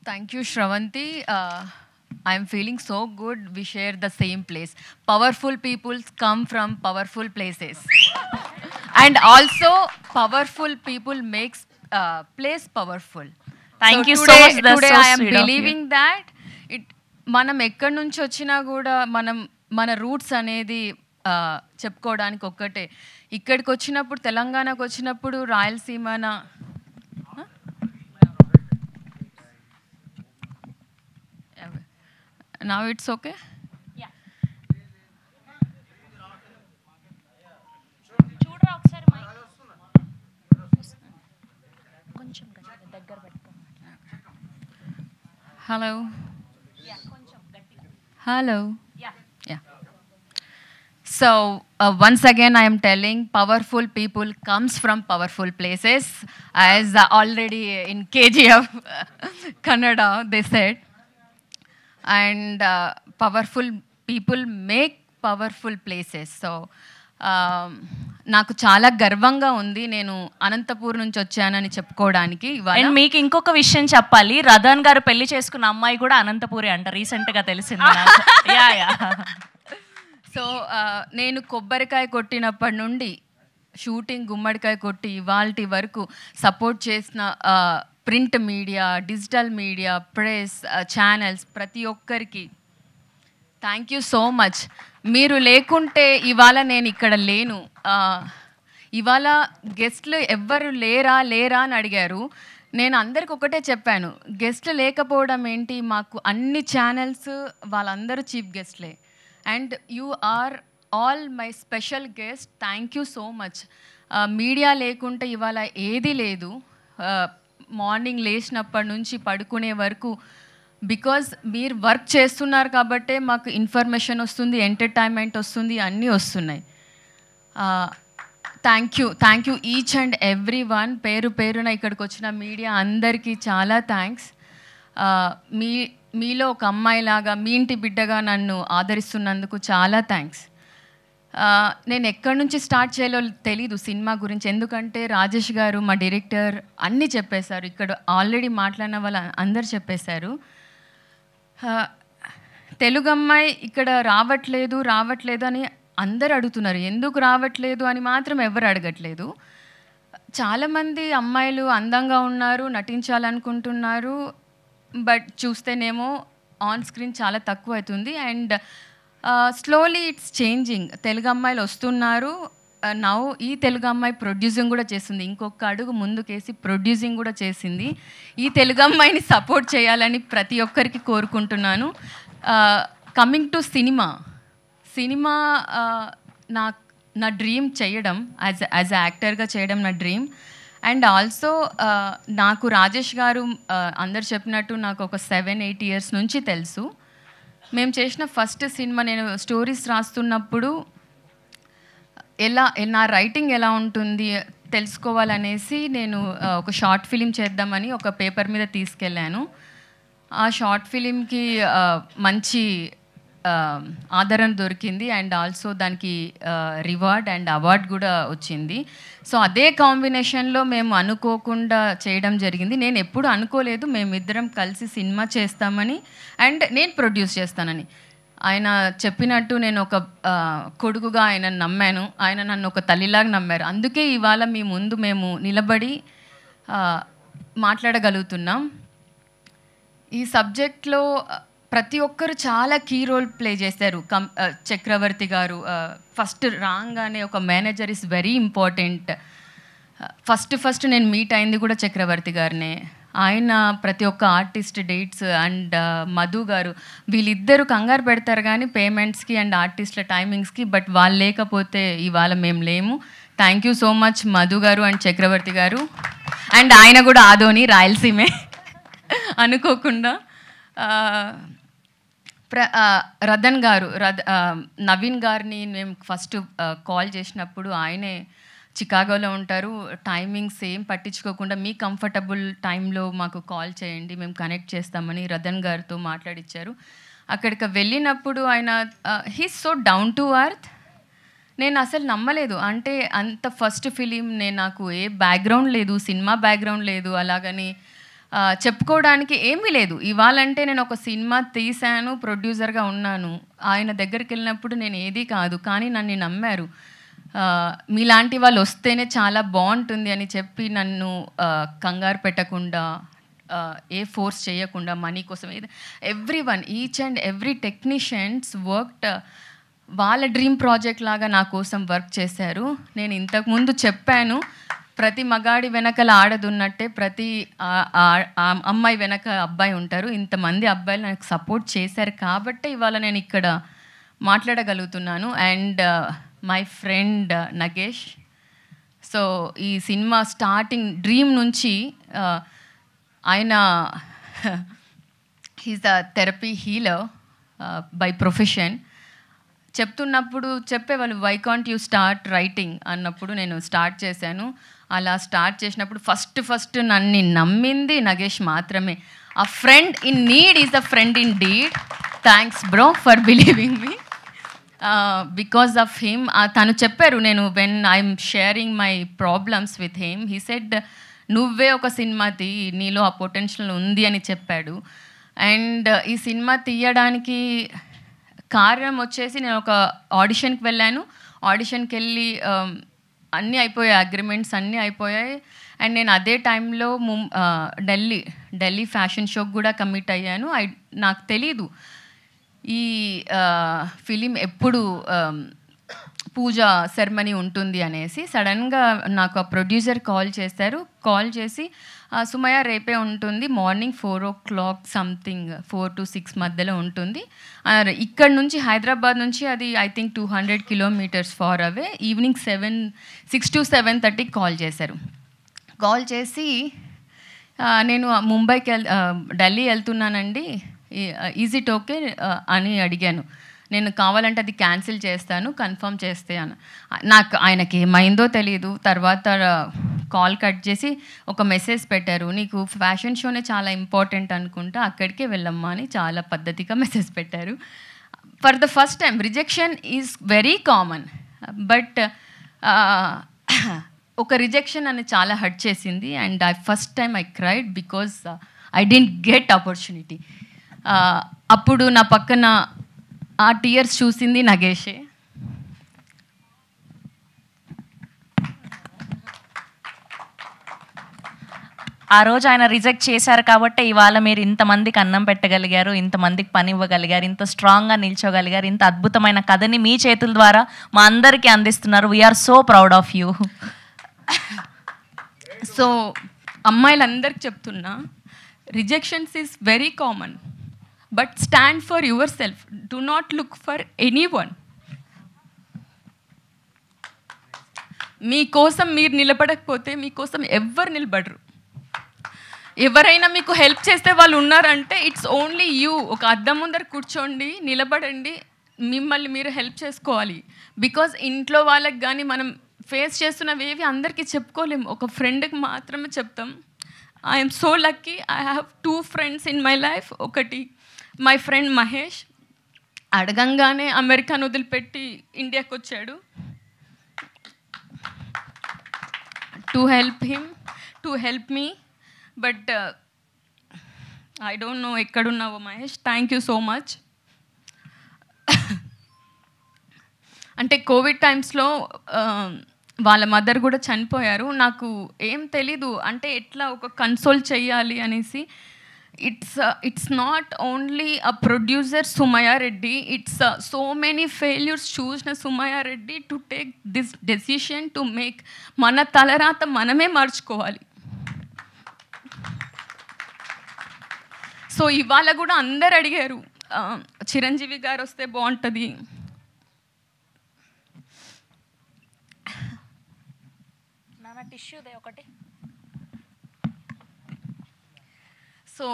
Thank you, Shravanti. I'm feeling so good. We share the same place. Powerful people come from powerful places. And also, powerful people makes place powerful. Thank you today, so much. That's today so I am sweet of you. believing that మనం ఎక్కడి నుంచి వచ్చినా కూడా మన roots అనేది చెప్పుకోవడానికి ఒక్కటే. ఇక్కడికి వచ్చినప్పుడు, తెలంగాణకు వచ్చినప్పుడు రాయలసీమన now it's okay. Yeah. చూడరా ఒకసారి కొంచెం దగ్గర పెట్టుకో. Hello. Yeah, కొంచెం గట్టిగా. Hello. Yeah. So once again I am telling, powerful people comes from powerful places, as already in KGF Kannada they said. And powerful people make powerful places. So నాకు చాలా గర్వంగా ఉంది నేను అనంతపూర్ నుంచి వచ్చానని చెప్పుకోవడానికి. అండ్ మీకు ఇంకొక విషయం చెప్పాలి, రదన్ గారు పెళ్లి చేసుకున్న అమ్మాయి కూడా అనంతపూరి అంట, రీసెంట్గా తెలిసింది. సో నేను కొబ్బరికాయ కొట్టినప్పటి నుండి షూటింగ్ గుమ్మడికాయ కొట్టి ఇవాల్టి వరకు సపోర్ట్ చేసిన print media, digital media, press, channels, ప్రతి ఒక్కరికి థ్యాంక్ యూ సో మచ్. మీరు లేకుంటే ఇవాళ నేను ఇక్కడ లేను. ఇవాళ గెస్ట్లు ఎవ్వరు లేరా అని అడిగారు. నేను అందరికి ఒకటే చెప్పాను, గెస్ట్లు లేకపోవడం ఏంటి, మాకు అన్ని ఛానల్స్ వాళ్ళందరూ చీఫ్ గెస్ట్లే. And you are all my special guest. Thank you so much. Media లేకుంటే ఇవాళ ఏది లేదు. మార్నింగ్ లేచినప్పటి నుంచి పడుకునే వరకు, బికాజ్ మీరు వర్క్ చేస్తున్నారు కాబట్టే మాకు ఇన్ఫర్మేషన్ వస్తుంది, ఎంటర్టైన్మెంట్ వస్తుంది, అన్నీ వస్తున్నాయి. Thank you each and every one. పేరున ఇక్కడికి వచ్చిన మీడియా అందరికీ చాలా థ్యాంక్స్. మీలో ఒక అమ్మాయిలాగా, మీ ఇంటి బిడ్డగా నన్ను ఆదరిస్తున్నందుకు చాలా థ్యాంక్స్. నేను ఎక్కడి నుంచి స్టార్ట్ చేయాలో తెలీదు సినిమా గురించి, ఎందుకంటే రాజేష్ గారు మా డైరెక్టర్ అన్నీ చెప్పేశారు. ఇక్కడ ఆల్రెడీ మాట్లాడిన వాళ్ళు అందరు చెప్పేశారు. తెలుగు అమ్మాయి ఇక్కడ రావట్లేదు అని అందరు అడుగుతున్నారు. ఎందుకు రావట్లేదు అని మాత్రం ఎవరు అడగట్లేదు. చాలామంది అమ్మాయిలు అందంగా ఉన్నారు, నటించాలనుకుంటున్నారు, బట్ చూస్తేనేమో ఆన్ స్క్రీన్ చాలా తక్కువ అవుతుంది. And slowly it's changing. Telugu అమ్మాయిలు వస్తున్నారు. నౌ ఈ తెలుగు అమ్మాయి ప్రొడ్యూసింగ్ కూడా చేస్తుంది, ఇంకొక అడుగు ముందుకేసి ప్రొడ్యూసింగ్ కూడా చేసింది. ఈ తెలుగు అమ్మాయిని సపోర్ట్ చేయాలని ప్రతి ఒక్కరికి కోరుకుంటున్నాను. కమింగ్ టు సినిమా నా డ్రీమ్ చేయడం, యాజ్ యాక్టర్గా చేయడం నా డ్రీమ్. అండ్ ఆల్సో నాకు రాజేష్ గారు అందరు చెప్పినట్టు నాకు ఒక 7-8 ఇయర్స్ నుంచి తెలుసు. మేము చేసిన ఫస్ట్ సినిమా, నేను స్టోరీస్ రాస్తున్నప్పుడు నా రైటింగ్ ఎలా ఉంటుంది తెలుసుకోవాలనేసి నేను ఒక షార్ట్ ఫిలిం చేద్దామని ఒక పేపర్ మీద తీసుకెళ్ళాను. ఆ షార్ట్ ఫిలింకి మంచి ఆదరణ దొరికింది. అండ్ ఆల్సో దానికి రివార్డ్ అండ్ అవార్డ్ కూడా వచ్చింది. సో అదే కాంబినేషన్లో మేము అనుకోకుండా చేయడం జరిగింది. నేను ఎప్పుడు అనుకోలేదు మేమిద్దరం కలిసి సినిమా చేస్తామని, అండ్ నేను ప్రొడ్యూస్ చేస్తానని. ఆయన చెప్పినట్టు నేను ఒక కొడుకుగా ఆయన నమ్మాను, ఆయన నన్ను ఒక తల్లిలాగా నమ్మారు. అందుకే ఇవాళ మీ ముందు మేము నిలబడి మాట్లాడగలుగుతున్నాం. ఈ సబ్జెక్ట్లో ప్రతి ఒక్కరు చాలా కీ రోల్ ప్లే చేశారు. చక్రవర్తి గారు ఫస్ట్ రాగానే ఒక manager is very important. First నేను మీట్ అయింది కూడా చక్రవర్తి గారినే. ఆయన ప్రతి ఒక్క ఆర్టిస్ట్ డేట్స్, అండ్ మధు గారు, వీళ్ళిద్దరూ కంగారు పెడతారు కానీ పేమెంట్స్కి అండ్ ఆర్టిస్ట్ల టైమింగ్స్కి, బట్ వాళ్ళు లేకపోతే ఇవాళ మేము లేము. Thank you so much Madhu గారు అండ్ చక్రవర్తి గారు. అండ్ ఆయన కూడా ఆదోని రాయలసీమే అనుకోకుండా. రదన్ గారు, నవీన్ గారిని మేము ఫస్ట్ కాల్ చేసినప్పుడు ఆయనే చికాగోలో ఉంటారు, టైమింగ్స్ ఏం పట్టించుకోకుండా మీ కంఫర్టబుల్ టైంలో మాకు కాల్ చేయండి, మేము కనెక్ట్ చేస్తామని రదన్ గారితో మాట్లాడిచ్చారు. అక్కడికి వెళ్ళినప్పుడు ఆయన he's so down to earth. నేను అసలు నమ్మలేదు. అంటే అంత ఫస్ట్ ఫిలిం, నాకు ఏ బ్యాక్గ్రౌండ్ లేదు, సినిమా బ్యాక్గ్రౌండ్ లేదు, అలాగని చెప్పుకోవడానికి ఏమీ లేదు. ఇవాళంటే నేను ఒక సినిమా తీశాను, ప్రొడ్యూసర్గా ఉన్నాను. ఆయన దగ్గరికి వెళ్ళినప్పుడు నేను ఏదీ కాదు, కానీ నన్ను నమ్మారు. మీలాంటి వాళ్ళు వస్తేనే చాలా బాగుంటుంది అని చెప్పి నన్ను కంగారు పెట్టకుండా, ఏ ఫోర్స్ చేయకుండా, మనీ కోసం everyone, each and every technicians worked వాళ్ళ డ్రీమ్ ప్రాజెక్ట్ లాగా నా కోసం వర్క్ చేశారు. నేను ఇంతకుముందు చెప్పాను, ప్రతి మగాడి వెనకల ఆడదున్నట్టే ప్రతి అమ్మాయి వెనక అబ్బాయి ఉంటారు. ఇంతమంది అబ్బాయిలు నాకు సపోర్ట్ చేశారు కాబట్టే ఇవాళ నేను ఇక్కడ మాట్లాడగలుగుతున్నాను. And my friend Nagesh, so ఈ సినిమా స్టార్టింగ్ డ్రీమ్ నుంచి ఆయన he's the therapy healer by profession. చెప్తున్నప్పుడు చెప్పేవాళ్ళు, why can't you start writing అన్నప్పుడు నేను స్టార్ట్ చేశాను. అలా స్టార్ట్ చేసినప్పుడు ఫస్ట్ నన్ను నమ్మింది నగేష్ మాత్రమే. A friend in need is a friend in deed. Thanks bro for believing me. Because of him తను చెప్పారు, నేను when I'm sharing my problems with him, he said నువ్వే ఒక సినిమా తీ, నీలో ఆ పొటెన్షియల్ ఉంది అని చెప్పాడు. అండ్ ఈ సినిమా తీయడానికి కారణం వచ్చేసి, నేను ఒక ఆడిషన్కి వెళ్ళాను. ఆడిషన్కి వెళ్ళి అన్నీ అయిపోయాయి, అగ్రిమెంట్స్ అన్నీ అయిపోయాయి. అండ్ నేను అదే టైంలో ఢిల్లీ ఫ్యాషన్ షోకి కూడా కమిట్ అయ్యాను. నాకు తెలీదు ఈ ఫిలిం ఎప్పుడు పూజ సెరమనీ ఉంటుంది అనేసి. సడన్గా నాకు ఆ ప్రొడ్యూసర్ కాల్ చేశారు. కాల్ చేసి, సుమయ్య రేపే ఉంటుంది, మార్నింగ్ 4 o'clock సంథింగ్, 4 to 6 మధ్యలో ఉంటుంది. ఇక్కడ నుంచి హైదరాబాద్ నుంచి అది I think 200 kilometers far away. Evening 6 to 7:30 call చేశారు. కాల్ చేసి, నేను ఢిల్లీ వెళ్తున్నానండి, ఈజ్ ఇట్ ఓకే అని అడిగాను. నేను కావాలంటే అది క్యాన్సిల్ చేస్తాను, కన్ఫర్మ్ చేస్తే అని. నాకు ఆయనకి ఏమైందో తెలియదు. తర్వాత కాల్ కట్ చేసి ఒక మెసేజ్ పెట్టారు, నీకు ఫ్యాషన్ షోనే చాలా ఇంపార్టెంట్ అనుకుంటా, అక్కడికే వెళ్ళమ్మా అని చాలా పద్ధతిగా మెసేజ్ పెట్టారు. For the first time, rejection is very common, but ఒక రిజెక్షన్ అని చాలా హర్ట్ చేసింది. And first time I cried because I didn't get opportunity. అప్పుడు నా పక్కన ఆ టీయర్స్ చూసింది నగేషే. ఆ రోజు ఆయన రిజెక్ట్ చేశారు కాబట్టి ఇవాళ మీరు ఇంతమందికి అన్నం పెట్టగలిగారు, ఇంతమందికి పని ఇవ్వగలిగారు, ఇంత స్ట్రాంగ్గా నిల్చోగలిగారు, ఇంత అద్భుతమైన కథని మీ చేతుల ద్వారా మా అందరికీ అందిస్తున్నారు. We're so proud of you. So అమ్మాయిలందరికి చెప్తున్నా, rejections is very common, but stand for yourself, do not look for anyone. మీకోసం మీరు నిలబడకపోతే మీకోసం ఎవ్వరు నిలబడరు. ఎవరైనా మీకు హెల్ప్ చేస్తే వాళ్ళు ఉన్నారంటే ఇట్స్ ఓన్లీ యూ. ఒక అద్దం ముందర కూర్చోండి, నిలబడండి, మిమ్మల్ని మీరు హెల్ప్ చేసుకోవాలి. బికాజ్ ఇంట్లో వాళ్ళకి కానీ మనం ఫేస్ చేస్తున్నవేవి అందరికీ చెప్పుకోలేము, ఒక ఫ్రెండ్కి మాత్రమే చెప్తాం. I'm so lucky, I have 2 friends in my life. ఒకటి మై ఫ్రెండ్ మహేష్, అడగంగానే అమెరికాను వదిలిపెట్టి ఇండియాకి వచ్చాడు. To help me, but I don't know ఎక్కడున్నావో Mahesh. Thank you so much. అంటే కోవిడ్ టైమ్స్లో వాళ్ళ మదర్ కూడా చనిపోయారు. నాకు ఏం తెలీదు అంటే ఎట్లా ఒక కన్సోల్ చెయ్యాలి అనేసి. It's not only a producer Sumayya Reddy, it's so many failures చూసిన Sumayya Reddy to take this decision to make మన తలరాత మనమే మార్చుకోవాలి. సో ఇవాళ కూడా అందరు అడిగారు, చిరంజీవి గారు వస్తే బాగుంటుంది. సో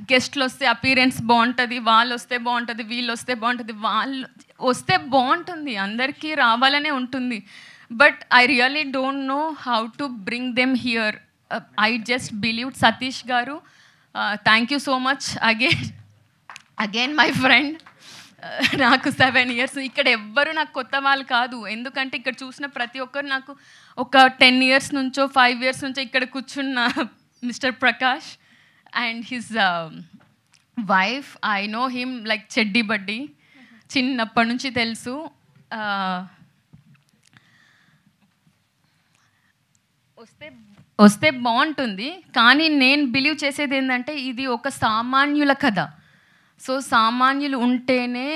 గెస్ట్లు వస్తే అపీరెన్స్ బాగుంటుంది, వాళ్ళు వస్తే బాగుంటుంది, వీళ్ళు వస్తే బాగుంటుంది, వాళ్ళు వస్తే బాగుంటుంది, అందరికీ రావాలనే ఉంటుంది. But I really don't know how to bring them here. I just believe Satish garu, thank you so much again my friend. నాకు 7 years ఇక్కడ ఎవ్వరు నాకు కొత్త వాళ్ళు కాదు. ఎందుకంటే ఇక్కడ చూసిన ప్రతి ఒక్కరు నాకు ఒక 10 years నుంచో 5 years నుంచో ఇక్కడ కూర్చున్న mister Prakash, and his wife, I know him like చెడ్డి బడ్డి, చిన్నప్పటి నుంచి తెలుసు. వస్తే బాగుంటుంది, కానీ నేను బిలీవ్ చేసేది ఏంటంటే ఇది ఒక సామాన్యుల కథ. సో సామాన్యులు ఉంటేనే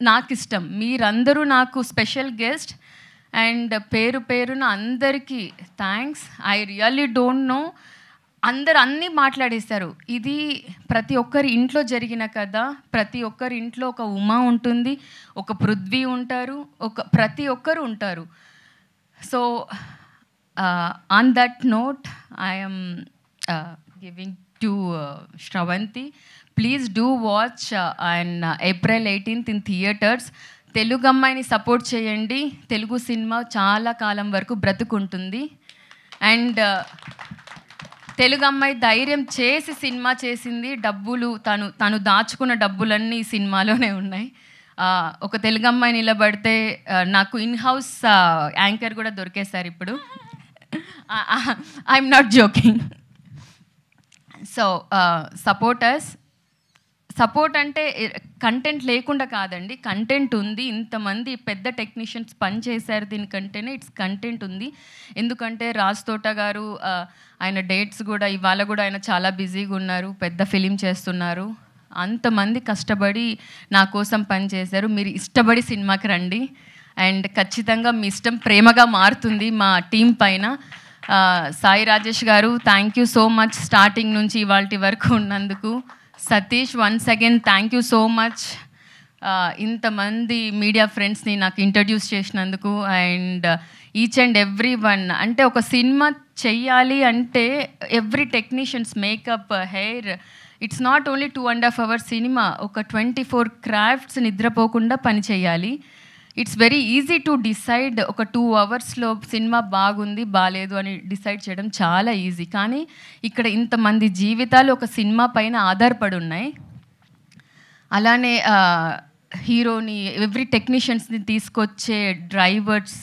నాకు ఇష్టం. మీరందరూ నాకు స్పెషల్ గెస్ట్ అండ్ పేరు పేరున అందరికీ thanks. I really don't know, అందరు అన్నీ మాట్లాడేశారు. ఇది ప్రతి ఒక్కరి ఇంట్లో జరిగిన కథ. ప్రతి ఒక్కరి ఇంట్లో ఒక ఉమా ఉంటుంది, ఒక పృథ్వీ ఉంటారు, ప్రతి ఒక్కరు ఉంటారు. So on that note, I am giving to Shravanti. Please do watch on April 18th in theaters. Telugu అమ్మాయిని సపోర్ట్ చేయండి. తెలుగు సినిమా చాలా కాలం వరకు బ్రతుకుంటుంది. అండ్ తెలుగు అమ్మాయి ధైర్యం చేసి సినిమా చేసింది. డబ్బులు తను దాచుకున్న డబ్బులన్నీ ఈ సినిమాలోనే ఉన్నాయి. ఒక తెలుగు అమ్మాయి నిలబడితే నాకు ఇన్ హౌస్ యాంకర్ కూడా దొరికేశారు ఇప్పుడు. I'm not joking. So support us. Support అంటే కంటెంట్ లేకుండా కాదండి, కంటెంట్ ఉంది. ఇంతమంది పెద్ద టెక్నీషియన్స్ పని చేశారు దీనికంటేనే ఇట్స్ కంటెంట్ ఉంది. ఎందుకంటే రాజ్ తోట గారు ఆయన డేట్స్ కూడా ఇవాళ కూడా ఆయన చాలా బిజీగా ఉన్నారు, పెద్ద ఫిలిం చేస్తున్నారు. అంతమంది కష్టపడి నా కోసం పని చేశారు. మీరు ఇష్టపడి సినిమాకి రండి అండ్ ఖచ్చితంగా మీ ఇష్టం ప్రేమగా మారుతుంది మా టీం పైన. సాయి రాజేష్ గారు thank you so much starting నుంచి ఇవాళ వరకు ఉన్నందుకు. Satish once again thank you so much. ఇంతమంది మీడియా ఫ్రెండ్స్ని నాకు ఇంట్రడ్యూస్ చేసినందుకు. And each and every one, అంటే ఒక సినిమా చెయ్యాలి అంటే every technicians, makeup, hair, it's not only 2.5 hours cinema. ఒక 24 క్రాఫ్ట్స్ నిద్రపోకుండా పని చేయాలి. It's very easy to decide. ఒక 2 hours సినిమా బాగుంది బాగాలేదు అని డిసైడ్ చేయడం చాలా ఈజీ. కానీ ఇక్కడ ఇంతమంది జీవితాలు ఒక సినిమా పైన ఆధారపడి ఉన్నాయి. అలానే హీరోని, ఎవ్రీ టెక్నీషియన్స్ని తీసుకొచ్చే డ్రైవర్స్,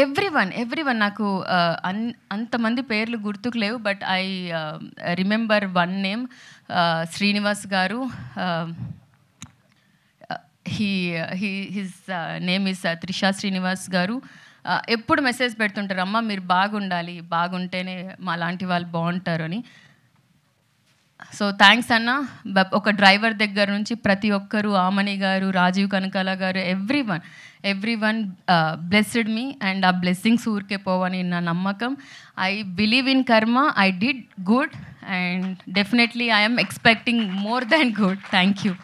ఎవ్రీవన్ నాకు అంతమంది పేర్లు గుర్తుకు లేవు. But I remember one name, Srinivas garu. His name is Trisha Srinivas garu. ఎప్పుడు మెసేజ్ పెడుతుంటారు, అమ్మ మీరు బాగుండాలి, బాగుంటేనే మా లాంటి వాళ్ళు బాగుంటారు అని. సో థ్యాంక్స్ అన్న. ఒక డ్రైవర్ దగ్గర నుంచి ప్రతి ఒక్కరు, ఆమని గారు, రాజీవ్ కనకాల గారు, ఎవ్రీవన్ బ్లెస్డ్ మీ. అండ్ ఆ బ్లెస్సింగ్స్ ఊరికే పోవని నా నమ్మకం. I believe in karma. I did good and definitely I am expecting more than good. Thank you.